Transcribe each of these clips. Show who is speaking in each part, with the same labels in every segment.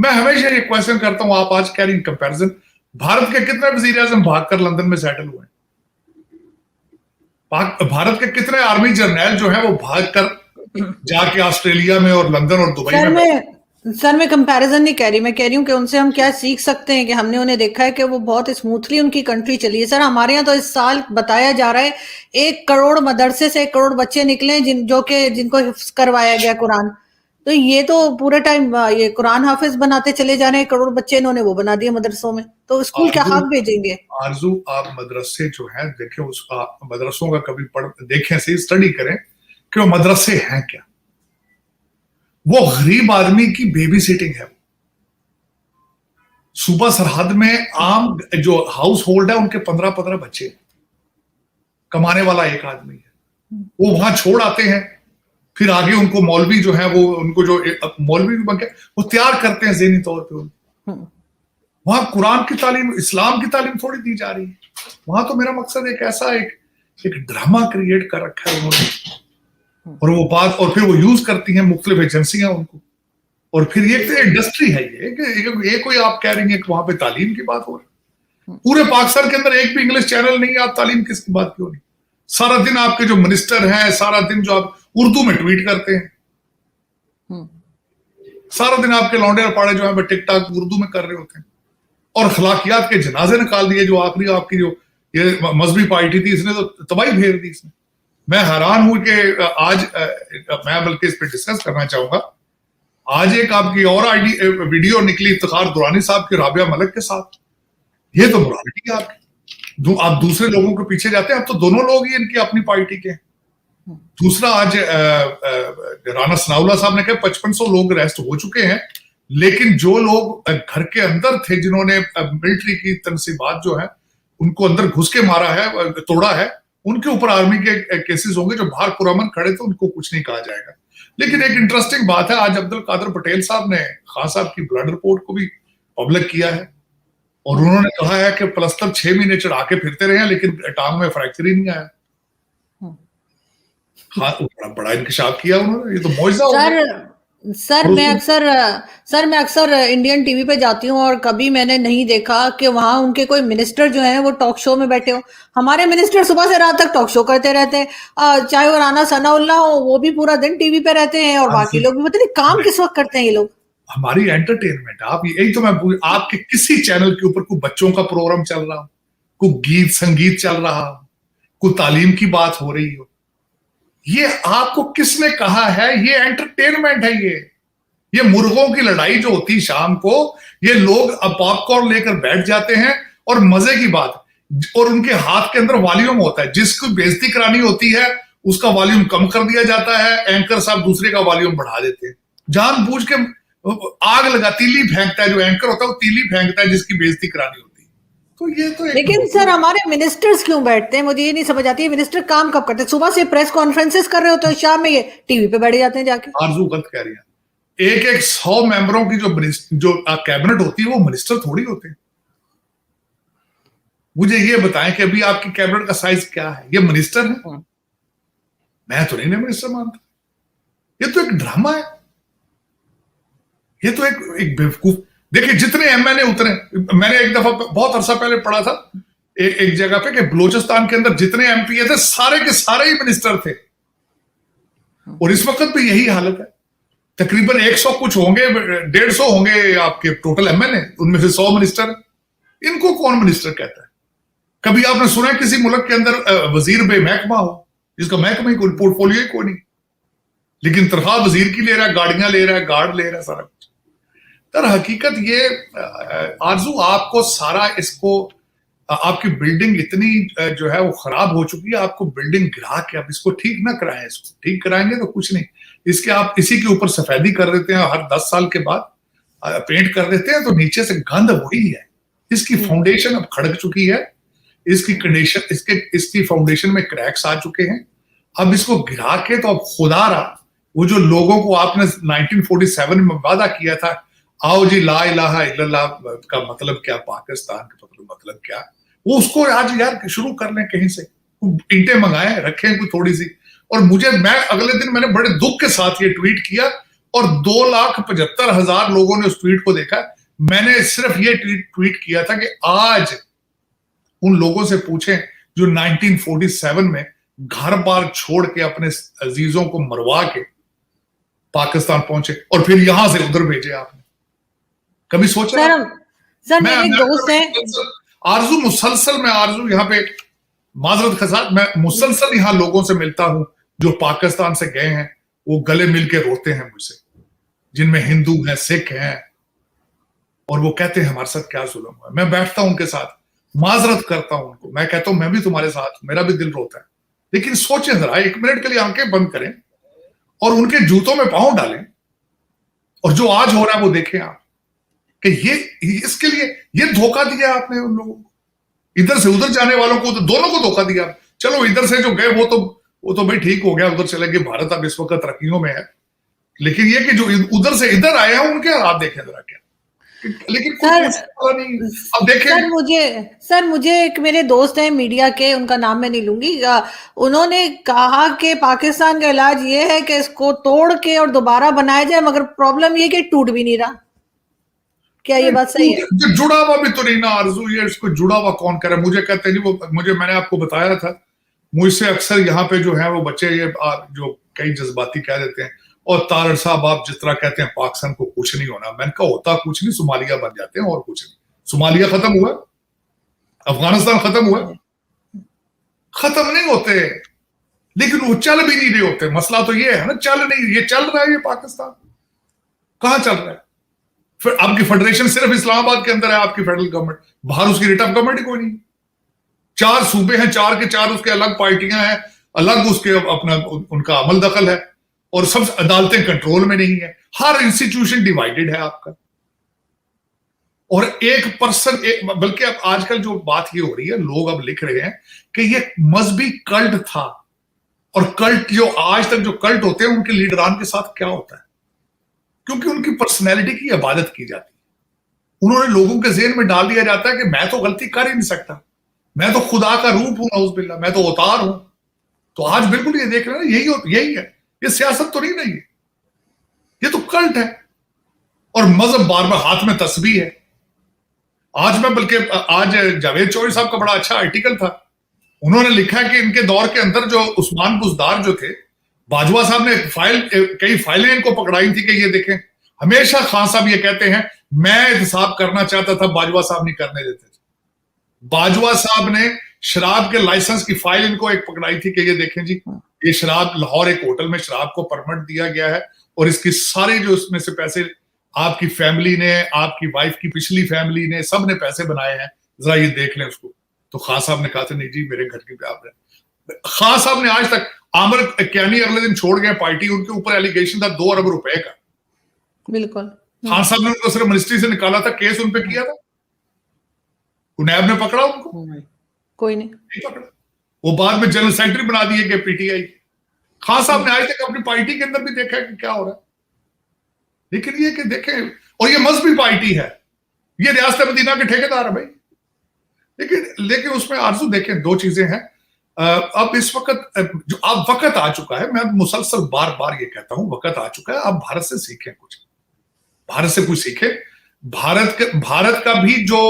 Speaker 1: मैं हमेशा ये क्वेश्चन करता हूं, आप आज कह रही कंपैरिजन, भारत के कितने वजीर आजम भागकर लंदन में सेटल हुए? भारत के कितने आर्मी जर्नल जो है वो भागकर जाके ऑस्ट्रेलिया में और लंदन और दुबई में।
Speaker 2: सर मैं कंपैरिजन नहीं कह रही, मैं कह रही हूँ कि उनसे हम क्या सीख सकते हैं कि हमने उन्हें देखा है कि वो बहुत स्मूथली उनकी कंट्री चली है। सर हमारे यहाँ तो इस साल बताया जा रहा है 1 करोड़ मदरसे से 1 करोड़ बच्चे निकले जिनको हिफ्ज करवाया गया कुरान। तो ये तो पूरे टाइम ये कुरान हाफिज बनाते चले जा रहे हैं, 1 करोड़ बच्चे इन्होंने वो बना दिए मदरसों में, तो स्कूल क्या खाक भेजेंगे?
Speaker 1: आरजू, आप मदरसे जो है देखें, उसका मदरसों का कभी देखें, से स्टडी करें कि वो मदरसे हैं क्या। वो गरीब आदमी की बेबी सिटिंग है। सूबा सरहद में आम जो हाउस होल्ड है उनके 15-15 बच्चे, कमाने वाला एक आदमी है, वो वहां छोड़ आते हैं, फिर आगे उनको मौलवी जो है वो उनको जो मौलवी भी बनके वो तैयार करते हैं ज़हनी तौर पे। वहां कुरान की तालीम, इस्लाम की तालीम थोड़ी दी जा रही है। वहां तो मेरा मकसद एक ऐसा एक ड्रामा क्रिएट कर रखा है उन्होंने, और वो बात, और फिर वो यूज करती हैं मुख्तलिफ एजेंसियां उनको, और फिर ये इंडस्ट्री है ये कोई आप कह रही हैं कि वहां पे तालीम की बात हो रही है। पूरे पाकिस्तान के अंदर एक भी इंग्लिश चैनल नहीं है, आप तालीम किसकी बात क्यों नहीं? सारा दिन आपके जो मिनिस्टर हैं, सारा दिन जो आप उर्दू में ट्वीट करते हैं, सारा दिन आपके लौंडे पाड़े जो है टिकटॉक उर्दू में कर रहे होते हैं, और अखलाकियात के जनाजे निकाल दिए। जो आखिरी आपकी जो ये मजहबी पार्टी थी, इसने तो तबाही फेर दी इसने। मैं हैरान हूं कि आज मैं बल्कि इस पर डिस्कस करना चाहूंगा। आज एक आपकी और वीडियो निकली इफ्तिखार दुरानी साहब की राबिया मलिक के साथ। ये तो मोरालिटी है आपकी। आप दूसरे लोगों के पीछे जाते हैं, अब तो दोनों लोग ही इनकी अपनी पार्टी के। दूसरा, आज राना सनाउल्लाह साहब ने कहा 5500 लोग अरेस्ट हो चुके हैं, लेकिन जो लोग घर के अंदर थे, जिन्होंने मिलिट्री की तनसीबात जो है उनको अंदर घुस के मारा है, तोड़ा है, उनके ऊपर आर्मी के केसेस होंगे। जो बाहर पुरअमन खड़े थे उनको कुछ नहीं कहा जाएगा। लेकिन एक इंटरेस्टिंग बात है, आज अब्दुल कादिर पटेल साहब ने खान साहब की ब्लड रिपोर्ट को भी पब्लिक किया है, और उन्होंने कहा है कि प्लस्तर 6 महीने चढ़ा के फिरते रहे, लेकिन टांग में फ्रैक्चर ही नहीं आया। हाँ, बड़ा इंकशाफ किया उन्होंने, ये तो मौजज़ा हो गया।
Speaker 2: सर मैं अक्सर इंडियन टीवी पे जाती हूँ और कभी मैंने नहीं देखा कि वहां उनके कोई मिनिस्टर जो है वो टॉक शो में बैठे हो। हमारे मिनिस्टर सुबह से रात तक टॉक शो करते रहते हैं, चाहे वो राना सनाउल्लाह हो, वो भी पूरा दिन टीवी पे रहते हैं, और बाकी लोग भी पता नहीं काम किस वक्त करते हैं ये लोग।
Speaker 1: हमारी एंटरटेनमेंट, आप यही तो मैं आपके किसी चैनल के ऊपर कोई बच्चों का प्रोग्राम चल रहा हो, कोई गीत संगीत चल रहा हो, कोई तालीम की बात हो रही हो, ये आपको किसने कहा है ये एंटरटेनमेंट है? ये मुर्गों की लड़ाई जो होती है शाम को, ये लोग अब पॉपकॉर्न लेकर बैठ जाते हैं, और मजे की बात, और उनके हाथ के अंदर वॉल्यूम होता है, जिसको बेइज्जती करानी होती है उसका वॉल्यूम कम कर दिया जाता है, एंकर साहब दूसरे का वॉल्यूम बढ़ा देते हैं, जानबूझ के आग लगा, तीली फेंकता है, जो एंकर होता है वो तीली फेंकता है जिसकी बेइज्जती करानी होती है। तो ये तो
Speaker 2: लेकिन सर हमारे मिनिस्टर्स क्यों बैठते हैं, मुझे ये नहीं समझ आती है। मिनिस्टर काम कब करते हैं? सुबह से प्रेस कॉन्फ्रेंसेस कर रहे होते हैं, शाम में ये टीवी पे बैठ जाते हैं जाके।
Speaker 1: आरजू गलत कह रही है। एक 100 मेंबरों की जो कैबिनेट होती है वो मिनिस्टर थोड़ी होते हैं। मुझे ये बताएं कि अभी आपकी कैबिनेट का साइज क्या है? ये मिनिस्टर है? मैं तो नहीं मिनिस्टर मानता। ये तो एक ड्रामा है, ये तो एक बेवकूफ। देखिए जितने एमएलए उतरे, मैंने एक दफा बहुत अरसा पहले पढ़ा था एक जगह पे कि बलूचिस्तान के अंदर जितने एमपी थे सारे के सारे ही मिनिस्टर थे, और इस वक्त भी यही हालत है। तकरीबन 100 कुछ होंगे, 150 होंगे आपके टोटल एमएलए, उनमें से 100 मिनिस्टर। इनको कौन मिनिस्टर कहता है? कभी आपने सुना किसी मुल्क के अंदर वजीर बेमहकमा हो, जिसका महकमा ही कोई, पोर्टफोलियो ही कोई नहीं, लेकिन तनख्वाह वजीर की ले रहा है, गाड़ियां ले रहा है, गार्ड ले रहा है, सारा कुछ। तर हकीकत ये आरजू, आपको सारा इसको, आपकी बिल्डिंग इतनी जो है वो खराब हो चुकी है, आपको बिल्डिंग गिरा के अब इसको ठीक ना कराएं। इसको ठीक कराएंगे तो कुछ नहीं, इसके आप इसी के ऊपर सफेदी कर देते हैं, हर 10 साल के बाद पेंट कर देते हैं, तो नीचे से गंद वही है। इसकी फाउंडेशन अब खड़क चुकी है, इसकी कंडीशन, इसकी फाउंडेशन में क्रैक्स आ चुके हैं। अब इसको गिरा के तो अब खुदारा वो जो लोगों को आपने 1947 में वादा किया था, आओ जी ला इलाहा इल्लल्लाह का मतलब क्या, पाकिस्तान का मतलब क्या, वो उसको आज यार शुरू कर लें कहीं से, ईंटें मंगाएं, रखें कोई थोड़ी सी। और मैं अगले दिन मैंने बड़े दुख के साथ ये ट्वीट किया, और 2,75,000 लोगों ने उस ट्वीट को देखा। मैंने सिर्फ ये ट्वीट किया था कि आज उन लोगों से पूछें जो 1947 में घर बार छोड़ के अपने अजीजों को मरवा के पाकिस्तान पहुंचे और फिर यहां से उधर भेजे आपने। कभी सोचा?
Speaker 2: सर मेरे एक दोस्त हैं
Speaker 1: आरजू मुसलसल, मैं आरजू यहाँ पे माजरत के साथ मैं मुसलसल यहाँ लोगों से मिलता हूं जो पाकिस्तान से गए हैं, वो गले मिल के रोते हैं मुझसे, जिनमें हिंदू हैं, सिख हैं, और वो कहते हैं हमारे साथ क्या जुल्म हुआ। मैं बैठता हूं उनके साथ, माजरत करता हूं उनको, मैं कहता हूं मैं भी तुम्हारे साथ, मेरा भी दिल रोता है, लेकिन सोचें जरा, 1 मिनट के लिए आंखें बंद करें और उनके जूतों में पांव डालें और जो आज हो रहा है वो देखें आप कि ये इसके लिए ये धोखा दिया आपने उन लोगों को, इधर से उधर जाने वालों को, तो दोनों को धोखा दिया। चलो इधर से जो गए वो तो भाई ठीक हो गया, उधर चले गए, भारत अब इस वक्त तरक्कियों में है, लेकिन ये कि जो उधर से इधर आए हैं उनके हालात देखें जरा क्या। लेकिन नहीं। अब देखें
Speaker 2: सर मुझे एक मेरे दोस्त हैं मीडिया के, उनका नाम मैं नहीं लूंगी, उन्होंने कहा कि पाकिस्तान का इलाज ये है कि इसको तोड़ के और दोबारा बनाया जाए, मगर प्रॉब्लम ये कि टूट भी नहीं रहा। क्या ये बात सही है?
Speaker 1: जुड़ा हुआ भी तो नहीं ना आरजू, ये इसको जुड़ा हुआ कौन करे? मुझे कहते हैं जी वो मैंने आपको बताया था, मुझसे अक्सर यहाँ पे जो है वो बच्चे ये जो कई जज्बाती कह देते हैं, और तारड़ साहब आप जिस तरह कहते हैं पाकिस्तान को कुछ नहीं होना, मैंने कहा होता कुछ नहीं, सोमालिया बन जाते हैं और कुछ नहीं। सोमालिया खत्म हुआ, अफगानिस्तान खत्म हुआ, खत्म नहीं होते, लेकिन वो चल भी नहीं रहे होते। मसला तो ये है ना, चल नहीं, ये चल रहा है, ये पाकिस्तान कहां चल रहा है? फिर आपकी फेडरेशन सिर्फ इस्लामाबाद के अंदर है, आपकी फेडरल गवर्नमेंट, बाहर उसकी रेट ऑफ गवर्नमेंट ही कोई नहीं। 4 सूबे हैं, 4 के 4 उसके अलग पार्टियां हैं, अलग उसके अपना उनका अमल दखल है, और सब अदालतें कंट्रोल में नहीं है, हर इंस्टीट्यूशन डिवाइडेड है आपका। और एक पर्सन, बल्कि अब आजकल जो बात ये हो रही है, लोग अब लिख रहे हैं कि ये मजहबी कल्ट था, और कल्ट जो आज तक जो कल्ट होते हैं उनके लीडरान के साथ क्या होता है, क्योंकि उनकी पर्सनैलिटी की इबादत की जाती है। उन्होंने लोगों के ज़हन में डाल दिया जाता है कि मैं तो गलती कर ही नहीं सकता, मैं तो खुदा का रूप हूं, नऊज़ बिल्लाह, मैं तो अवतार हूं। तो आज बिल्कुल ये देख रहे हैं, यही है, ये सियासत तो नहीं है, ये तो कल्ट है। और मजहब बार बार हाथ में तस्बीह है। आज जावेद चौधरी साहब का बड़ा अच्छा आर्टिकल था, उन्होंने लिखा कि इनके दौर के अंदर जो उस्मान बुज़दार जो थे, बाजवा साहब ने कई फाइलें इनको पकड़ाई थी कि ये देखें, हमेशा खान साहब ये कहते हैं मैं एहतसाब करना चाहता था, बाजवा साहब नहीं करने देते थे। बाजवा साहब ने शराब के लाइसेंस की फाइल इनको एक पकड़ाई थी कि ये देखें जी, ये शराब लाहौर एक होटल में शराब को परमिट दिया गया है, और इसकी सारी जो इसमें से पैसे आपकी फैमिली ने, आपकी वाइफ की पिछली फैमिली ने, सब ने पैसे बनाए हैं, जरा ये देख लें उसको। तो खान साहब ने कहा था नहीं जी, मेरे घर की आप है। खान साहब ने आज तक, आमिर क्यानी अगले दिन छोड़ गए पार्टी, उनके ऊपर एलिगेशन था 2 अरब रुपए का।
Speaker 2: बिल्कुल।
Speaker 1: खान साहब ने उनको सिर्फ मिनिस्ट्री से निकाला था, केस उन पे किया था, नैब ने पकड़ा उनको?
Speaker 2: कोई नहीं
Speaker 1: पकड़ा। वो बाद में जनरल सेक्रेटरी बना दिए गए पीटीआई। खान साहब ने आज तक अपनी पार्टी के अंदर भी देखा है कि क्या हो रहा है, लेकिन ये कि देखें, और ये मजहबी पार्टी है, ये रियासत मदीना के ठेकेदार है भाई, लेकिन उसमें आरजू देखें, 2 चीजें हैं। अब इस वक्त जो अब वक्त आ चुका है, मैं मुसलसल बार बार ये कहता हूं, वक्त आ चुका है, अब भारत से सीखें कुछ, भारत से कुछ सीखें। भारत का भी जो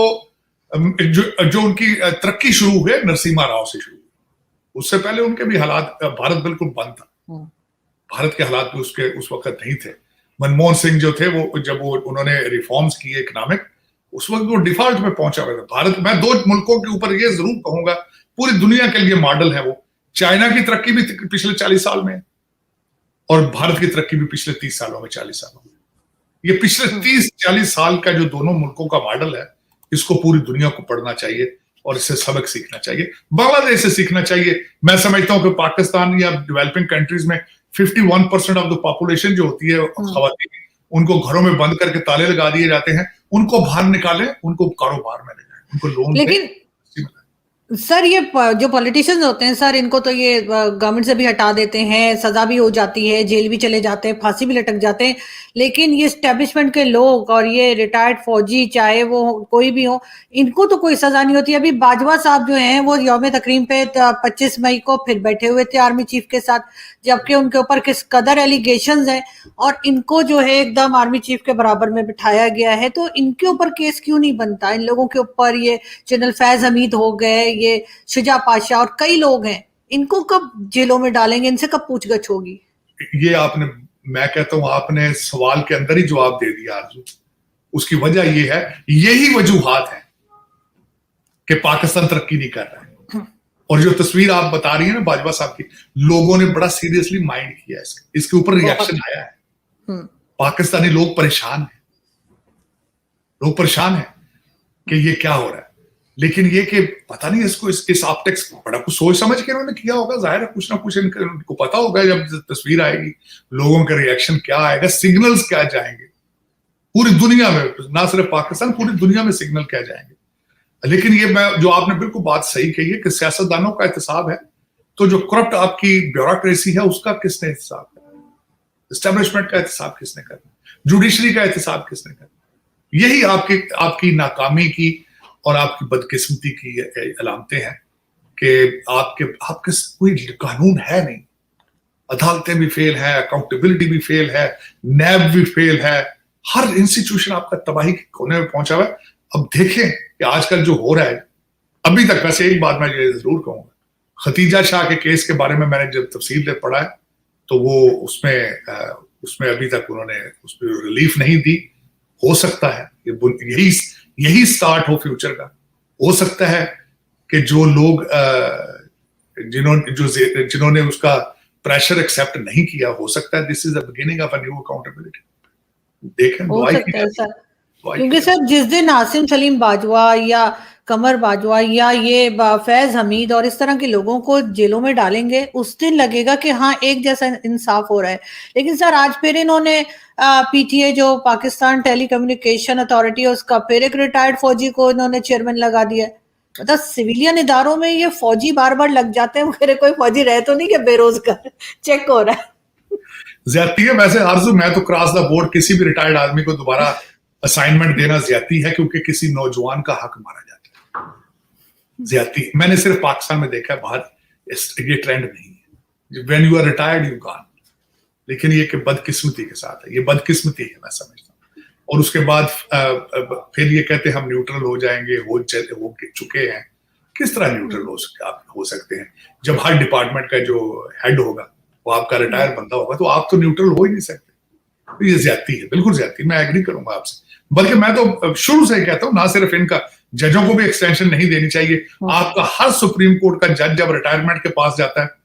Speaker 1: उनकी तरक्की शुरू हुई नरसिम्हा राव से शुरू, उससे पहले उनके भी हालात, भारत बिल्कुल बंद था, भारत के हालात भी उस वक्त नहीं थे। मनमोहन सिंह जो थे, वो जब उन्होंने रिफॉर्म्स किए इकोनॉमिक, उस वक्त वो डिफॉल्ट में पहुंचा हुआ था भारत। मैं 2 मुल्कों के ऊपर ये जरूर कहूंगा, पूरी दुनिया के लिए मॉडल है वो। चाइना की तरक्की भी पिछले 40 साल में, और भारत की तरक्की भी पिछले 30 सालों में, 40 सालों में। ये पिछले 30-40 साल का जो दोनों मुल्कों का मॉडल है, इसको पूरी दुनिया को पढ़ना चाहिए और इससे सबक सीखना चाहिए। बांग्लादेश से सीखना चाहिए। मैं समझता हूं कि पाकिस्तान या डेवलपिंग कंट्रीज में 51% ऑफ द पॉपुलेशन जो होती है खवातीन, उनको घरों में बंद करके ताले लगा दिए जाते हैं। उनको बाहर निकालें, उनको कारोबार में ले जाएं, उनको लोन दें।
Speaker 2: सर ये जो पॉलिटिशियंस होते हैं सर, इनको तो ये गवर्नमेंट से भी हटा देते हैं, सजा भी हो जाती है, जेल भी चले जाते हैं, फांसी भी लटक जाते हैं, लेकिन ये एस्टेब्लिशमेंट के लोग और ये रिटायर्ड फौजी चाहे वो कोई भी हो, इनको तो कोई सजा नहीं होती। अभी बाजवा साहब जो हैं वो यौम तकरीम पे 25 मई को फिर बैठे हुए थे आर्मी चीफ के साथ, जबकि उनके ऊपर किस कदर एलिगेशंस हैं और इनको जो है एकदम आर्मी चीफ के बराबर में बिठाया गया है। तो इनके ऊपर केस क्यों नहीं बनता? इन लोगों के ऊपर, ये जनरल फैज हमीद हो गए, ये शुजा पाशा और कई लोग हैं, इनको कब जेलों में डालेंगे? इनसे कब पूछगछ होगी?
Speaker 1: ये आपने, मैं कहता हूं आपने सवाल के अंदर ही जवाब दे दिया आरजू। उसकी वजह ये है, यही वजूहात है कि पाकिस्तान तरक्की नहीं कर रहा है। और जो तस्वीर आप बता रही है ना बाजवा साहब की, लोगों ने बड़ा सीरियसली माइंड किया इसके ऊपर रिएक्शन आया है। पाकिस्तानी लोग परेशान हैं, लोग परेशान हैं कि ये क्या हो रहा है। लेकिन ये कि पता नहीं इसको इस ऑप्टिक्स बड़ा कुछ सोच समझ के इन्होंने किया होगा, जाहिर है कुछ ना कुछ इनको पता होगा। जब तस्वीर आएगी लोगों का रिएक्शन क्या आएगा, सिग्नल्स क्या जाएंगे पूरी दुनिया में, ना सिर्फ पाकिस्तान, पूरी दुनिया में सिग्नल क्या जाएंगे। लेकिन ये जो आपने बिल्कुल बात सही कही है कि सियासतदानों का एहतसाब है, तो जो करप्ट आपकी ब्यूरोक्रेसी है उसका किसने एहतसाब करना, एस्टेब्लिशमेंट का एहतसाब किसने करना, जुडिशरी का एहतसाब किसने करना? यही आपकी नाकामी की और आपकी बदकिस्मती की अलामतें हैं कि आपके कोई कानून है नहीं, अदालतें भी फेल है, अकाउंटेबिलिटी भी फेल है, नैब भी फेल है, हर इंस्टीट्यूशन आपका तबाही के कोने में पहुंचा हुआ है। अब देखें कि आजकल जो हो रहा है, अभी तक वैसे एक बात मैं ये जरूर कहूंगा, खतीजा शाह के केस के बारे में मैंने जब तफसील से पढ़ा है तो वो उसमें अभी तक उन्होंने उसमें रिलीफ नहीं दी। हो सकता है यही स्टार्ट हो फ्यूचर का। हो सकता है कि जो लोग जिन्होंने उसका प्रेशर एक्सेप्ट नहीं किया, हो सकता है this is the beginning of a new accountability. देखें,
Speaker 2: हो सकता है सर, क्योंकि सर जिस दिन आसिम सलीम बाजवा या कमर बाजवा या ये फैज हमीद और इस तरह के लोगों को जेलों में डालेंगे, उस दिन लगेगा कि हाँ एक जैसा इंसाफ हो रहा है। लेकिन सर आज फिर इन्होंने पीटीए जो पाकिस्तान टेलीकम्युनिकेशन अथॉरिटी है उसका फिर एक रिटायर्ड फौजी को इन्होंने चेयरमैन लगा दिया। मतलब सिविलियन इदारों में ये फौजी बार बार लग जाते हैं, मेरे कोई फौजी रहे तो नहीं कि बेरोजगार चेक हो रहा है।
Speaker 1: ज्यादती है वैसे आरजू, मैं तो क्रॉस द बोर्ड किसी भी रिटायर्ड आदमी को दोबारा असाइनमेंट देना ज्यादती है, क्योंकि किसी नौजवान का हक मारा जाता है। ज्यादती मैंने सिर्फ पाकिस्तान में देखा है, बाहर ये ट्रेंड नहीं है। When you are retired you gone. लेकिन ये कि बदकिस्मती के साथ है, ये बदकिस्मती है मैं समझता हूँ। और उसके बाद फिर ये कहते हैं हम न्यूट्रल हो जाएंगे, हो चुके हैं। किस तरह न्यूट्रल हो सकते हैं जब हर डिपार्टमेंट का जो हेड होगा वो आपका रिटायर बंदा होगा, तो आप तो न्यूट्रल हो ही नहीं सकते। ये ज्यादती है, बिल्कुल ज्यादती। मैं एग्री करूंगा आपसे, बल्कि मैं तो शुरू से ही कहता हूँ ना सिर्फ इनका, जजों को भी एक्सटेंशन नहीं देनी चाहिए। आपका हर सुप्रीम कोर्ट का जज जब रिटायरमेंट के पास जाता है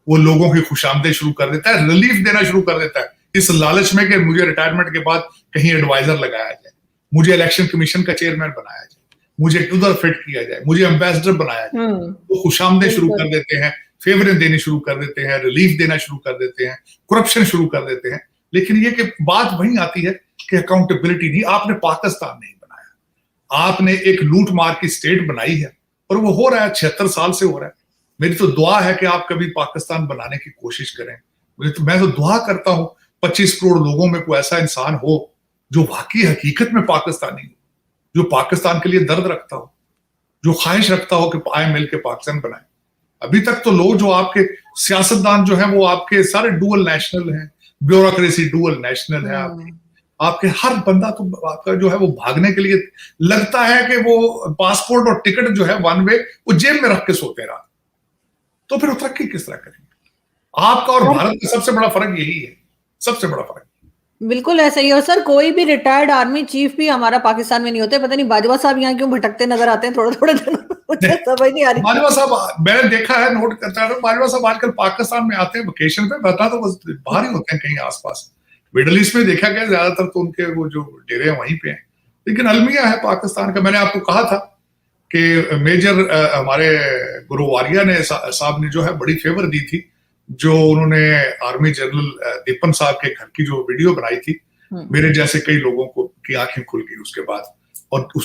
Speaker 1: वो लोगों की खुशामदेद शुरू कर देता है, रिलीफ देना शुरू कर देता है, इस लालच में कि मुझे रिटायरमेंट के बाद कहीं एडवाइजर लगाया जाए, मुझे इलेक्शन कमीशन का चेयरमैन बनाया जाए, मुझे उधर फिट किया जाए, मुझे एम्बेसडर बनाया जाए। वो खुशामदेद शुरू कर देते हैं, फेवरें देने शुरू कर देते हैं, रिलीफ देना शुरू कर देते हैं, करप्शन शुरू कर देते हैं। लेकिन ये कि बात वहीं आती है कि अकाउंटेबिलिटी नहीं। आपने पाकिस्तान नहीं बनाया, आपने एक लूट मार की स्टेट बनाई है और वो हो रहा है, 76 साल से हो रहा है। मेरी तो दुआ है कि आप कभी पाकिस्तान बनाने की कोशिश करें। मैं तो दुआ करता हूं 25 करोड़ लोगों में कोई ऐसा इंसान हो जो वाकई हकीकत में पाकिस्तानी हो, जो पाकिस्तान के लिए दर्द रखता हो, जो ख्वाहिश रखता हो कि आए मिल के पाकिस्तान बनाए। अभी तक तो लोग जो आपके सियासतदान जो है वो आपके सारे डुअल नेशनल हैं, ब्यूरोक्रेसी डुअल नेशनल है। आपके हर बंदा तो आपका जो है वो भागने के लिए लगता है कि वो पासपोर्ट और टिकट जो है वन वे वो जेब में रख के सोते रहा। तो फिर तरक्की किस तरह करेंगे? आपका और भारत का सबसे बड़ा फर्क यही है, सबसे बड़ा फर्क।
Speaker 2: बिल्कुल ऐसा ही है। और सर कोई भी रिटायर्ड आर्मी चीफ भी हमारा पाकिस्तान में नहीं होते। पता नहीं बाजवा साहब यहाँ क्यों भटकते नजर आते हैं थोड़े थोड़े दिन, मुझे समझ नहीं आ रही।
Speaker 1: बाजवा साहब मैंने देखा है, नोट करता है, बाजवा साहब आजकल पाकिस्तान में आते हैं वेकेशन पे, बता तो बस बाहर ही होते हैं कहीं आसपास। मिडल ईस्ट में देखा गया ज्यादातर तो उनके वो जो डेरे हैं वहीं पे हैं। लेकिन अलमिया है पाकिस्तान का। मैंने आपको कहा था कि मेजर हमारे गुरु वारिया ने साहब ने जो है बड़ी फेवर दी थी, जो उन्होंने आर्मी जनरल दीपन साहब के घर की जो वीडियो बनाई थी, मेरे जैसे कई लोगों को की आंखें खुल गई उसके बाद। और उस